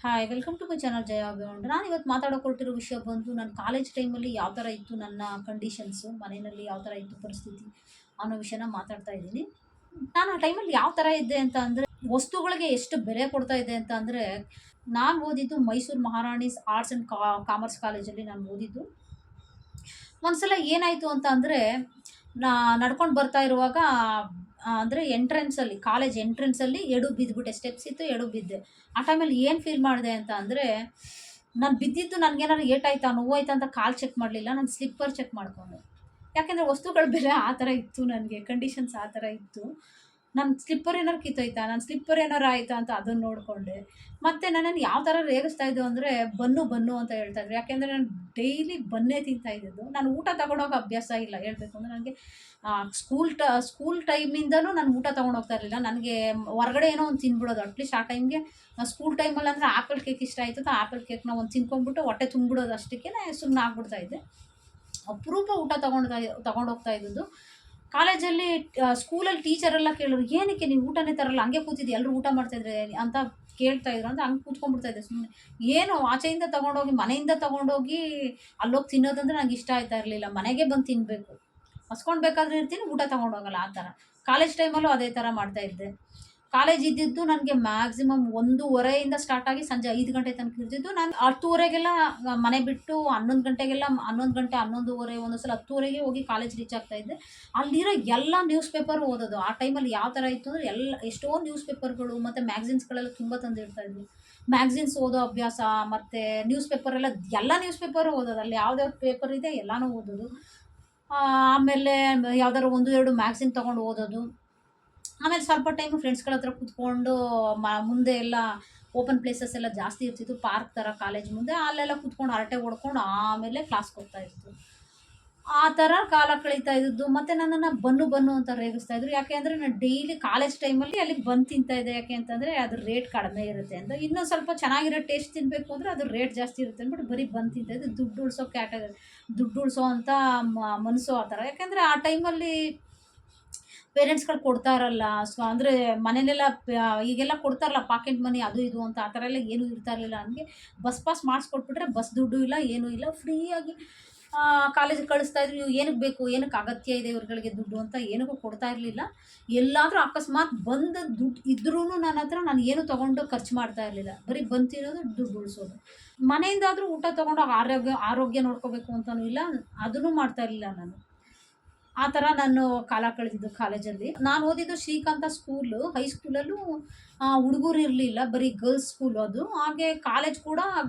Hi welcome to my channel Jaya ಅಭಿವಂಡ್. ನಾನು ಇವತ್ತು ಮಾತಾಡೋಕೊಟ್ಟಿರೋ ವಿಷಯ ಬಂದು ನನ್ನ ಕಾಲೇಜ್ ಟೈಮಲ್ಲಿ ಯಾವ ಥರ ಇತ್ತು ನನ್ನ ಕಂಡೀಷನ್ಸು, ಮನೆಯಲ್ಲಿ ಯಾವ ಥರ ಇತ್ತು ಪರಿಸ್ಥಿತಿ ಅನ್ನೋ ವಿಷಯನ ಮಾತಾಡ್ತಾ ಇದ್ದೀನಿ. ನಾನು ಆ ಟೈಮಲ್ಲಿ ಯಾವ ಥರ ಇದ್ದೆ ಅಂತ ಅಂದರೆ, ವಸ್ತುಗಳಿಗೆ ಎಷ್ಟು ಬೆಲೆ ಕೊಡ್ತಾ ಇದ್ದೆ ಅಂತ ಅಂದರೆ, ನಾನು ಓದಿದ್ದು Mysuru Maharani's arts and commerce ಕಾಲೇಜಲ್ಲಿ ನಾನು ಓದಿದ್ದು. ಒಂದ್ಸಲ ಏನಾಯಿತು ಅಂತ ಅಂದರೆ, ನಾ ನಡ್ಕೊಂಡು ಬರ್ತಾ ಇರುವಾಗ ಅಂದರೆ ಎಂಟ್ರೆನ್ಸಲ್ಲಿ ಕಾಲೇಜ್ ಎಂಟ್ರೆನ್ಸಲ್ಲಿ ಎಡು ಬಿದ್ದುಬಿಟ್ಟೆ. ಸ್ಟೆಪ್ಸ್ ಇತ್ತು, ಎಡು ಬಿದ್ದೆ. ಆ ಟೈಮಲ್ಲಿ ಏನು ಫೀಲ್ ಮಾಡಿದೆ ಅಂತ ಅಂದರೆ, ನಾನು ಬಿದ್ದಿದ್ದು ನನಗೇನಾದ್ರು ಏಟಾಯ್ತಾ ನೋವಾಯ್ತಾ ಅಂತ ಕಾಲು ಚೆಕ್ ಮಾಡಲಿಲ್ಲ, ನಾನು ಸ್ಲಿಪ್ಪರ್ ಚೆಕ್ ಮಾಡಿಕೊಂಡೆ. ಯಾಕೆಂದರೆ ವಸ್ತುಗಳ ಬೆಲೆ ಆ ಥರ ಇತ್ತು, ನನಗೆ ಕಂಡೀಷನ್ಸ್ ಆ ಥರ ಇತ್ತು. ನನ್ನ ಸ್ಲಿಪ್ಪರ್ ಏನಾರು ಕಿತ್ತೋಯ್ತಾ, ನನ್ನ ಸ್ಲಿಪ್ಪರ್ ಏನಾರು ಆಯಿತಾ ಅಂತ ಅದನ್ನು ನೋಡಿಕೊಂಡೆ. ಮತ್ತು ನನ್ನನ್ನು ಯಾವ ಥರ ರೇಗಿಸ್ತಾ ಇದ್ದು ಅಂದರೆ, ಬನ್ನು ಬನ್ನು ಅಂತ ಹೇಳ್ತಾಯಿದ್ರು. ಯಾಕೆಂದರೆ ನಾನು ಡೈಲಿ ಬನ್ನೇ ತಿಂತಾ ಇದ್ದಿದ್ದು. ನಾನು ಊಟ ತಗೊಂಡೋಗೋ ಅಭ್ಯಾಸ ಇಲ್ಲ ಹೇಳಬೇಕು ಅಂದರೆ. ನನಗೆ ಸ್ಕೂಲ್ ಟೈಮಿಂದನೂ ನಾನು ಊಟ ತೊಗೊಂಡೋಗ್ತಾ ಇರಲಿಲ್ಲ. ನನಗೆ ಹೊರಗಡೆ ಏನೋ ಒಂದು ತಿಂದ್ಬಿಡೋದು. ಅಟ್ಲೀಸ್ಟ್ ಆ ಟೈಮ್ಗೆ ಸ್ಕೂಲ್ ಟೈಮಲ್ಲಿ ಅಂದರೆ ಆ್ಯಪಲ್ ಕೇಕ್ ಇಷ್ಟ ಆಯಿತು ಅಂತ ಆ್ಯಪಲ್ ಕೇಕ್ನ ಒಂದು ತಿನ್ಕೊಂಡ್ಬಿಟ್ಟು ಹೊಟ್ಟೆ ತುಂಬಿಡೋದು, ಅಷ್ಟಕ್ಕೆ ಸುಮ್ಮನೆ ಆಗ್ಬಿಡ್ತಾ ಇದ್ದೆ. ಅಪರೂಪ ಊಟ ತಗೊಂಡೋಗ್ತಾ ಇದ್ದದ್ದು. ಕಾಲೇಜಲ್ಲಿ ಸ್ಕೂಲಲ್ಲಿ ಟೀಚರೆಲ್ಲ ಕೇಳೋರು, ಏನಕ್ಕೆ ನೀವು ಊಟನೇ ತರಲ್ಲ, ಹಂಗೆ ಕೂತಿದ್ದೆ, ಎಲ್ಲರೂ ಊಟ ಮಾಡ್ತಾಯಿದ್ರೆ ಅಂತ ಕೇಳ್ತಾಯಿದ್ರು. ಅಂತ ಹಂಗೆ ಕೂತ್ಕೊಂಡ್ಬಿಡ್ತಾ ಇದ್ದೆ ಸುಮ್ಮನೆ. ಏನು ಆಚೆಯಿಂದ ತೊಗೊಂಡೋಗಿ, ಮನೆಯಿಂದ ತೊಗೊಂಡೋಗಿ ಅಲ್ಲೋಗಿ ತಿನ್ನೋದಂದ್ರೆ ನಂಗೆ ಇಷ್ಟ ಆಯ್ತಾ ಇರಲಿಲ್ಲ. ಮನೆಗೆ ಬಂದು ತಿನ್ನಬೇಕು, ಹಸ್ಕೊಂಡು ಬೇಕಾದ್ರೆ ಇರ್ತೀನಿ, ಊಟ ತೊಗೊಂಡೋಗಲ್ಲ ಆ ಥರ. ಕಾಲೇಜ್ ಟೈಮಲ್ಲೂ ಅದೇ ಥರ ಮಾಡ್ತಾಯಿದ್ದೆ. ಕಾಲೇಜ್ ಇದ್ದಿದ್ದು ನನಗೆ ಮ್ಯಾಕ್ಸಿಮಮ್ 1:30 ಸ್ಟಾರ್ಟಾಗಿ ಸಂಜೆ 5 ಗಂಟೆ ತನಕ ಇರ್ತಿದ್ದು. ನಾನು 10:30ಗೆಲ್ಲ ಮನೆ ಬಿಟ್ಟು 11 ಗಂಟೆಗೆಲ್ಲ 11 ಗಂಟೆ 11:30 ಒಂದೊಂದು ಸಲ 10:30ಗೆ ಹೋಗಿ ಕಾಲೇಜ್ ರೀಚ್ ಆಗ್ತಾಯಿದ್ದೆ. ಅಲ್ಲಿರೋ ಎಲ್ಲ ನ್ಯೂಸ್ ಪೇಪರು ಓದೋದು. ಆ ಟೈಮಲ್ಲಿ ಯಾವ ಥರ ಇತ್ತು ಅಂದರೆ, ಎಷ್ಟೋ ನ್ಯೂಸ್ ಪೇಪರ್ಗಳು ಮತ್ತು ಮ್ಯಾಗ್ಝಿನ್ಸ್ಗಳೆಲ್ಲ ತುಂಬ ತಂದಿರ್ತಾಯಿದ್ವಿ. ಮ್ಯಾಗ್ಝಿನ್ಸ್ ಓದೋ ಅಭ್ಯಾಸ, ಮತ್ತು ನ್ಯೂಸ್ ಪೇಪರೆಲ್ಲ ಎಲ್ಲ ನ್ಯೂಸ್ ಪೇಪರು ಓದೋದು. ಅಲ್ಲಿ ಯಾವ್ದ್ಯಾವ್ದು ಪೇಪರ್ ಇದೆ ಎಲ್ಲನೂ ಓದೋದು. ಆಮೇಲೆ ಯಾವ್ದಾದ್ರು 1-2 ಮ್ಯಾಗ್ಝಿನ್ ತೊಗೊಂಡು ಓದೋದು. ಆಮೇಲೆ ಸ್ವಲ್ಪ ಟೈಮು ಫ್ರೆಂಡ್ಸ್ಗಳ ಹತ್ರ ಕೂತ್ಕೊಂಡು ಮುಂದೆ ಎಲ್ಲ ಓಪನ್ ಪ್ಲೇಸಸ್ ಎಲ್ಲ ಜಾಸ್ತಿ ಇರ್ತಿತ್ತು, ಪಾರ್ಕ್ ಥರ ಕಾಲೇಜ್ ಮುಂದೆ. ಅಲ್ಲೆಲ್ಲ ಕೂತ್ಕೊಂಡು ಹರಟೆ ಹೊಡ್ಕೊಂಡು ಆಮೇಲೆ ಕ್ಲಾಸ್ಗೆ ಹೋಗ್ತಾ ಇತ್ತು. ಆ ಥರ ಕಾಲ ಕಳೀತಾ ಇದ್ದದ್ದು. ಮತ್ತು ನನ್ನನ್ನು ಬನ್ನು ಬನ್ನು ಅಂತ ರೇಗಿಸ್ತಾಯಿದ್ರು. ಯಾಕೆ ಅಂದರೆ ನಾನು ಡೈಲಿ ಕಾಲೇಜ್ ಟೈಮಲ್ಲಿ ಅಲ್ಲಿ ಬನ್ ತಿಂತಾಯಿದ್ದೆ. ಯಾಕೆ ಅಂತಂದರೆ ಅದ್ರ ರೇಟ್ ಕಡಿಮೆ ಇರುತ್ತೆ ಅಂತ. ಇನ್ನೂ ಸ್ವಲ್ಪ ಚೆನ್ನಾಗಿರೋ ಟೇಸ್ಟ್ ತಿನ್ನಬೇಕು ಅಂದರೆ ಅದ್ರ ರೇಟ್ ಜಾಸ್ತಿ ಇರುತ್ತೆ ಅಂದ್ಬಿಟ್ಟು ಬರೀ ಬನ್ ತಿಂತಾಯಿದ್ದೆ. ದುಡ್ಡು ಉಳಿಸೋ ಅಂತ ಮನಸ್ಸು ಆ ಥರ. ಯಾಕೆಂದರೆ ಆ ಟೈಮಲ್ಲಿ ಪೇರೆಂಟ್ಸ್ಗಳು ಕೊಡ್ತಾ ಇರಲ್ಲ. ಅಂದರೆ ಮನೇಲೆಲ್ಲ ಈಗೆಲ್ಲ ಕೊಡ್ತಾರಲ್ಲ ಪಾಕೆಟ್ ಮನಿ ಅದು ಇದು ಅಂತ, ಆ ಥರ ಎಲ್ಲ ಏನೂ ಇರ್ತಾ ಇರಲಿಲ್ಲ ನನಗೆ. ಬಸ್ ಪಾಸ್ ಮಾಡಿಸ್ಕೊಟ್ಬಿಟ್ರೆ ಬಸ್ ದುಡ್ಡು ಇಲ್ಲ, ಏನೂ ಇಲ್ಲ, ಫ್ರೀಯಾಗಿ ಕಾಲೇಜಿಗೆ ಕಳಿಸ್ತಾಯಿದ್ರು. ಇವು ಏನಕ್ಕೆ ಬೇಕು, ಏನಕ್ಕೆ ಅಗತ್ಯ ಇದೆ ಇವ್ರುಗಳಿಗೆ ದುಡ್ಡು ಅಂತ ಏನಕ್ಕೂ ಕೊಡ್ತಾ ಇರಲಿಲ್ಲ. ಎಲ್ಲಾದರೂ ಅಕಸ್ಮಾತ್ ಬಂದ ದುಡ್ಡು ಇದ್ರೂ ನನ್ನ ಹತ್ರ ನಾನು ಏನೂ ತೊಗೊಂಡು ಖರ್ಚು ಮಾಡ್ತಾ ಇರಲಿಲ್ಲ. ಬರೀ ಬಂದು ತಿನ್ನೋದು, ದುಡ್ಡು ಉಳಿಸೋದು. ಮನೆಯಿಂದಾದರೂ ಊಟ ತೊಗೊಂಡೋಗಿ ಆರೋಗ್ಯ ನೋಡ್ಕೋಬೇಕು ಅಂತಲೂ ಇಲ್ಲ, ಅದನ್ನೂ ಮಾಡ್ತಾ ಇರಲಿಲ್ಲ ನಾನು. ಆ ಥರ ನಾನು ಕಾಲ ಕಳೆದಿದ್ದು ಕಾಲೇಜಲ್ಲಿ. ನಾನು ಓದಿದ್ದು ಶ್ರೀಕಾಂತ ಸ್ಕೂಲು. ಹೈಸ್ಕೂಲಲ್ಲೂ ಹುಡುಗರು ಇರಲಿಲ್ಲ, ಬರೀ ಗರ್ಲ್ಸ್ ಸ್ಕೂಲು ಅದು. ಹಾಗೆ ಕಾಲೇಜ್ ಕೂಡ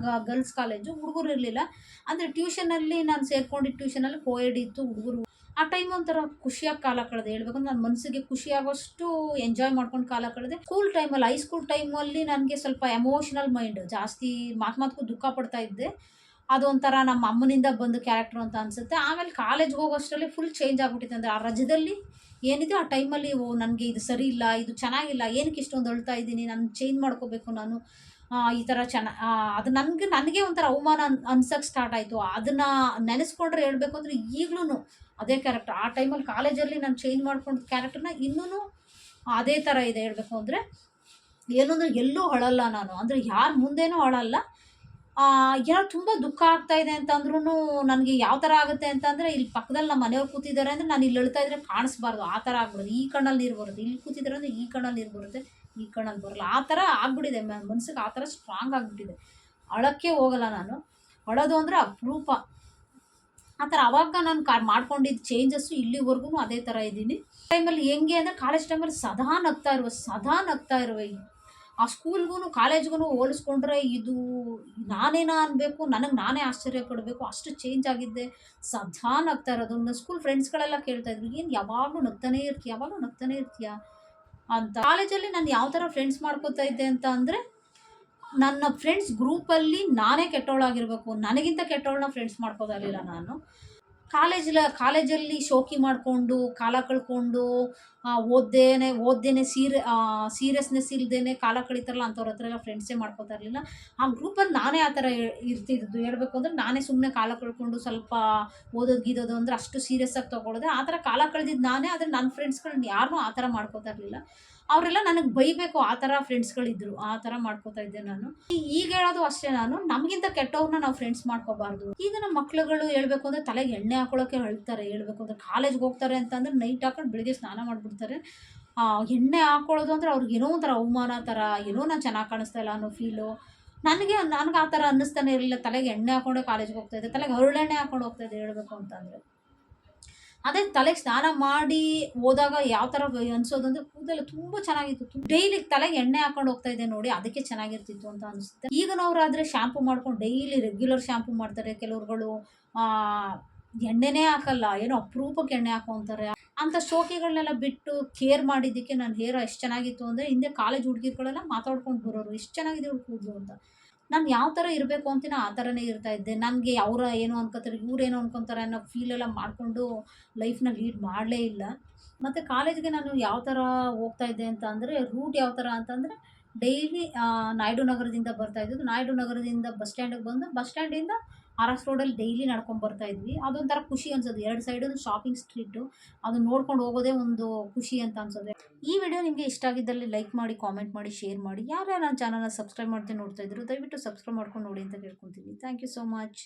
ಗರ್ಲ್ಸ್ ಕಾಲೇಜು, ಹುಡುಗರು ಇರಲಿಲ್ಲ. ಅಂದರೆ ಟ್ಯೂಷನಲ್ಲಿ ನಾನು ಸೇರ್ಕೊಂಡಿದ್ದ ಟ್ಯೂಷನಲ್ಲಿ ಕೋಎಡ್ ಇತ್ತು, ಹುಡುಗರು. ಆ ಟೈಮ್ ಒಂಥರ ಖುಷಿಯಾಗಿ ಕಾಲ ಕಳೆದೆ. ಹೇಳ್ಬೇಕಂದ್ರೆ ನನ್ನ ಮನಸ್ಸಿಗೆ ಖುಷಿಯಾಗೋಷ್ಟು ಎಂಜಾಯ್ ಮಾಡ್ಕೊಂಡು ಕಾಲ ಕಳೆದೆ. ಸ್ಕೂಲ್ ಟೈಮಲ್ಲಿ, ಹೈಸ್ಕೂಲ್ ಟೈಮಲ್ಲಿ ನನಗೆ ಸ್ವಲ್ಪ ಎಮೋಷ್ನಲ್ ಮೈಂಡ್ ಜಾಸ್ತಿ, ಮಾತು ದುಃಖ ಪಡ್ತಾ ಇದ್ದೆ. ಅದೊಂಥರ ನಮ್ಮ ಅಮ್ಮನಿಂದ ಬಂದ ಕ್ಯಾರೆಕ್ಟ್ರು ಅಂತ ಅನಿಸುತ್ತೆ. ಆಮೇಲೆ ಕಾಲೇಜ್ಗೆ ಹೋಗೋಷ್ಟರಲ್ಲಿ ಫುಲ್ ಚೇಂಜ್ ಆಗಿಬಿಟ್ಟಿತ್ತು. ಅಂದರೆ ಆ ರಜದಲ್ಲಿ ಏನಿದೆ ಆ ಟೈಮಲ್ಲಿ, ಓ ನನಗೆ ಇದು ಸರಿ ಇಲ್ಲ, ಇದು ಚೆನ್ನಾಗಿಲ್ಲ, ಏನಕ್ಕೆ ಇಷ್ಟೊಂದು ಅಳ್ತಾ ಇದ್ದೀನಿ, ನಾನು ಚೇಂಜ್ ಮಾಡ್ಕೋಬೇಕು ನಾನು, ಈ ಥರ ಅದು ನನಗೆ ಒಂಥರ ಅವಮಾನ ಅನ್ಸೋಕ್ಕೆ ಸ್ಟಾರ್ಟ್ ಆಯಿತು. ಅದನ್ನು ನೆನೆಸ್ಕೊಂಡ್ರೆ ಹೇಳ್ಬೇಕು ಅಂದರೆ ಈಗಲೂ ಅದೇ ಕ್ಯಾರೆಕ್ಟರ್. ಆ ಟೈಮಲ್ಲಿ ಕಾಲೇಜಲ್ಲಿ ನಾನು ಚೇಂಜ್ ಮಾಡ್ಕೊಂಡು ಕ್ಯಾರೆಕ್ಟರ್ನ ಇನ್ನೂ ಅದೇ ಥರ ಇದೆ ಹೇಳ್ಬೇಕು ಅಂದರೆ. ಏನಂದ್ರೆ ಎಲ್ಲೂ ಅಳಲ್ಲ ನಾನು, ಅಂದರೆ ಯಾರ ಮುಂದೆನೂ ಅಳಲ್ಲ. ಏನೋ ತುಂಬ ದುಃಖ ಆಗ್ತಾ ಇದೆ ಅಂತಂದ್ರೂ ನನಗೆ ಯಾವ ಥರ ಆಗುತ್ತೆ ಅಂತಂದರೆ, ಇಲ್ಲಿ ಪಕ್ಕದಲ್ಲಿ ನಮ್ಮ ಮನೆಯವ್ರು ಕೂತಿದ್ದಾರೆ ಅಂದರೆ ನಾನು ಇಲ್ಲಿ ಅಳ್ತಾ ಇದ್ರೆ ಕಾಣಿಸ್ಬಾರ್ದು, ಆ ಥರ ಆಗ್ಬಿಡೋದು. ಈ ಕಣ್ಣಲ್ಲಿ ನೀರು ಬರುತ್ತೆ, ಇಲ್ಲಿ ಕೂತಿದ್ದಾರೆ ಅಂದರೆ ಈ ಕಣ್ಣಲ್ಲಿ ನೀರು ಬರುತ್ತೆ, ಈ ಕಣ್ಣಲ್ಲಿ ಬರೋಲ್ಲ, ಆ ಥರ ಆಗ್ಬಿಟ್ಟಿದೆ. ಮನ್ಸಿಗೆ ಆ ಥರ ಸ್ಟ್ರಾಂಗ್ ಆಗಿಬಿಟ್ಟಿದೆ. ಅಳೋಕ್ಕೆ ಹೋಗಲ್ಲ ನಾನು. ಅಳೋದು ಅಂದರೆ ಅಪರೂಪ. ಆ ಥರ ಅವಾಗ ನಾನು ಮಾಡ್ಕೊಂಡಿದ್ದ ಚೇಂಜಸ್ಸು ಇಲ್ಲಿವರೆಗೂ ಅದೇ ಥರ ಇದ್ದೀನಿ. ಟೈಮಲ್ಲಿ ಹೆಂಗೆ ಅಂದರೆ, ಕಾಲೇಜ್ ಟೈಮಲ್ಲಿ ಸದಾ ನಗ್ತಾ ಇರುವೆ. ಆ ಸ್ಕೂಲ್ಗೂ ಕಾಲೇಜ್ಗೂ ಹೋಲಿಸ್ಕೊಂಡ್ರೆ ಇದು ನಾನೇನಾ ಅನ್ಬೇಕು, ನನಗೆ ನಾನೇ ಆಶ್ಚರ್ಯ ಪಡಬೇಕು, ಅಷ್ಟು ಚೇಂಜ್ ಆಗಿದ್ದೆ. ಸದಾ ನಗ್ತಾ ಇರೋದು. ನನ್ನ ಸ್ಕೂಲ್ ಫ್ರೆಂಡ್ಸ್ಗಳೆಲ್ಲ ಕೇಳ್ತಾಯಿದ್ರು, ಏನು ಯಾವಾಗಲೂ ನಗ್ತಾನೇ ಇರ್ತೀಯ ಅಂತ. ಕಾಲೇಜಲ್ಲಿ ನಾನು ಯಾವ ಥರ ಫ್ರೆಂಡ್ಸ್ ಮಾಡ್ಕೋತಾ ಇದ್ದೆ ಅಂತ ಅಂದರೆ, ನನ್ನ ಫ್ರೆಂಡ್ಸ್ ಗ್ರೂಪಲ್ಲಿ ನಾನೇ ಕೆಟ್ಟವಳಾಗಿರಬೇಕು, ನನಗಿಂತ ಕೆಟ್ಟವಳನ್ನ ಫ್ರೆಂಡ್ಸ್ ಮಾಡ್ಕೋತಾ ಇರಲಿಲ್ಲ ನಾನು. ಕಾಲೇಜಲ್ಲಿ ಶೋಕಿ ಮಾಡಿಕೊಂಡು ಕಾಲ ಕಳ್ಕೊಂಡು, ಓದ್ದೇನೆ ಸೀರಿಯಸ್ನೆಸ್ ಇಲ್ಲದೇನೆ ಕಾಲ ಕಳೀತಾರಲ್ಲ ಅಂಥವ್ರ ಹತ್ರ ಎಲ್ಲ ಫ್ರೆಂಡ್ಸೇ ಮಾಡ್ಕೋತಾ ಇರಲಿಲ್ಲ. ಆ ಗ್ರೂಪಲ್ಲಿ ನಾನೇ ಆ ಥರ ಇರ್ತಿದ್ದು. ಹೇಳ್ಬೇಕು ಅಂದರೆ ನಾನೇ ಸುಮ್ಮನೆ ಕಾಲ ಕಳ್ಕೊಂಡು ಸ್ವಲ್ಪ ಓದೋದು ಅಂದರೆ ಅಷ್ಟು ಸೀರಿಯಸ್ಸಾಗಿ ತೊಗೊಳ್ಳೋದೆ. ಆ ಥರ ಕಾಲ ಕಳೆದಿದ್ದು ನಾನೇ. ಆದರೆ ನನ್ನ ಫ್ರೆಂಡ್ಸ್ಗಳನ್ನ ಯಾರನ್ನೂ ಆ ಥರ ಮಾಡ್ಕೋತಾ ಇರಲಿಲ್ಲ. ಅವರೆಲ್ಲ ನನಗೆ ಬೈಬೇಕು, ಆ ಥರ ಫ್ರೆಂಡ್ಸ್ಗಳಿದ್ರು. ಆ ಥರ ಮಾಡ್ಕೋತಾ ಇದ್ದೆ ನಾನು. ಈಗ ಹೇಳೋದು ಅಷ್ಟೇ ನಾನು, ನಮಗಿಂತ ಕೆಟ್ಟವ್ರನ್ನ ನಾವು ಫ್ರೆಂಡ್ಸ್ ಮಾಡ್ಕೋಬಾರ್ದು. ಈಗ ನಮ್ಮ ಮಕ್ಳುಗಳು ಹೇಳ್ಬೇಕು ಅಂದ್ರೆ ತಲೆಗೆ ಎಣ್ಣೆ ಹಾಕೊಳ್ಳೋಕೆ ಅಳ್ತಾರೆ. ಹೇಳ್ಬೇಕು ಅಂದ್ರೆ ಕಾಲೇಜ್‌ಗೆ ಹೋಗ್ತಾರೆ ಅಂತಂದ್ರೆ ನೈಟ್ ಹಾಕೊಂಡು ಬೆಳಿಗ್ಗೆ ಸ್ನಾನ ಮಾಡ್ಬಿಡ್ತಾರೆ. ಎಣ್ಣೆ ಹಾಕೊಳ್ಳೋದು ಅಂದ್ರೆ ಅವ್ರಿಗೆ ಏನೋ ಒಂಥರ ಅವಮಾನ ಥರ, ಏನೋ ನಾನು ಚೆನ್ನಾಗಿ ಕಾಣಿಸ್ತಾ ಇಲ್ಲ ಅನ್ನೋ ಫೀಲು. ನನಗೆ ಆ ಥರ ಅನ್ನಿಸ್ತಾನೆ ಇರಲಿಲ್ಲ. ತಲೆಗೆ ಎಣ್ಣೆ ಹಾಕೊಂಡೇ ಕಾಲೇಜ್‌ಗೆ ಹೋಗ್ತಾ ಇದ್ದೆ. ತಲೆಗೆ ಹರಳೆಣ್ಣೆ ಹಾಕೊಂಡು ಹೋಗ್ತಾ ಇದ್ದೆ ಹೇಳ್ಬೇಕು ಅಂತಂದ್ರೆ. ಅದೇ ತಲೆಗೆ ಸ್ನಾನ ಮಾಡಿ ಹೋದಾಗ ಯಾವ ಥರ ಅನ್ಸೋದಂದ್ರೆ ಕೂದಲೆಲ್ಲ ತುಂಬ ಚೆನ್ನಾಗಿತ್ತು. ಡೈಲಿ ತಲೆಗೆ ಎಣ್ಣೆ ಹಾಕೊಂಡು ಹೋಗ್ತಾ ಇದ್ದೆ ನೋಡಿ, ಅದಕ್ಕೆ ಚೆನ್ನಾಗಿರ್ತಿತ್ತು ಅಂತ ಅನಿಸುತ್ತೆ. ಈಗಿನವರಾದ್ರೆ ಶಾಂಪೂ ಮಾಡ್ಕೊಂಡು ಡೈಲಿ ರೆಗ್ಯುಲರ್ ಶಾಂಪೂ ಮಾಡ್ತಾರೆ. ಕೆಲವ್ರುಗಳು ಎಣ್ಣೆನೇ ಹಾಕಲ್ಲ. ಏನೋ ಅಪರೂಪಕ್ಕೆ ಎಣ್ಣೆ ಹಾಕೊಂತಾರೆ. ಅಂತ ಶೋಕಿಗಳನ್ನೆಲ್ಲ ಬಿಟ್ಟು ಕೇರ್ ಮಾಡಿದ್ದಕ್ಕೆ ನನ್ನ ಹೇರ್ ಎಷ್ಟು ಚೆನ್ನಾಗಿತ್ತು ಅಂದರೆ, ಹಿಂದೆ ಕಾಲೇಜ್ ಹುಡುಗಿರುಗಳೆಲ್ಲ ಮಾತಾಡ್ಕೊಂಡು ಬರೋರು, "ಎಷ್ಟು ಚೆನ್ನಾಗಿದೆ ಇವ್ಳ ಕೂದಲು" ಅಂತ. ನಾನು ಯಾವ ಥರ ಇರಬೇಕು ಅಂತೀನೋ ಆ ಥರನೇ ಇರ್ತಾ ಇದ್ದೆ. ನನಗೆ ಅವ್ರು ಏನೋ ಅನ್ಕೋತಾರೆ, ಇವ್ರೇನೋ ಅನ್ಕೊತಾರೆ ಅನ್ನೋ ಫೀಲೆಲ್ಲ ಮಾಡಿಕೊಂಡು ಲೈಫ್‌ನ ಲೀಡ್ ಮಾಡಲೇ ಇಲ್ಲ. ಮತ್ತು ಕಾಲೇಜ್‌ಗೆ ನಾನು ಯಾವ ಥರ ಹೋಗ್ತಾ ಇದ್ದೆ ಅಂತ ಅಂದರೆ, ರೂಟ್ ಯಾವ ಥರ ಅಂತಂದರೆ, ಡೈಲಿ ನಾಯ್ಡು ನಗರದಿಂದ ಬರ್ತಾ ಇದ್ದಿದ್ದು. ನಾಯ್ಡು ನಗರದಿಂದ ಬಸ್ ಸ್ಟ್ಯಾಂಡಿಗೆ ಬಂದು, ಬಸ್ ಸ್ಟ್ಯಾಂಡಿಂದ ಆರ್.ಎಸ್ ರೋಡಲ್ಲಿ ಡೈಲಿ ನಡ್ಕೊಂಡು ಬರ್ತಾ ಇದ್ವಿ. ಅದೊಂಥರ ಖುಷಿ ಅನ್ಸೋದು. 2 ಸೈಡು ಶಾಪಿಂಗ್ ಸ್ಟ್ರೀಟು. ಅದನ್ನ ನೋಡ್ಕೊಂಡು ಹೋಗೋದೇ ಒಂದು ಖುಷಿ ಅಂತ ಅನ್ಸೋದು. ಈ ವಿಡಿಯೋ ನಿಮಗೆ ಇಷ್ಟ ಆಗಿದ್ದಲ್ಲಿ ಲೈಕ್ ಮಾಡಿ, ಕಾಮೆಂಟ್ ಮಾಡಿ, ಶೇರ್ ಮಾಡಿ. ಯಾರ್ಯಾರು ನನ್ನ ಚಾನಲ್‌ನ ಸಬ್ಸ್ಕ್ರೈಬ್ ಮಾಡದೆ ನೋಡ್ತಾ ಇದ್ದೀರೋ ದಯವಿಟ್ಟು ಸಬ್ಸ್ಕ್ರೈಬ್ ಮಾಡ್ಕೊಂಡು ನೋಡಿ ಅಂತ ಕೇಳ್ಕೊತೀನಿ. Thank you so much.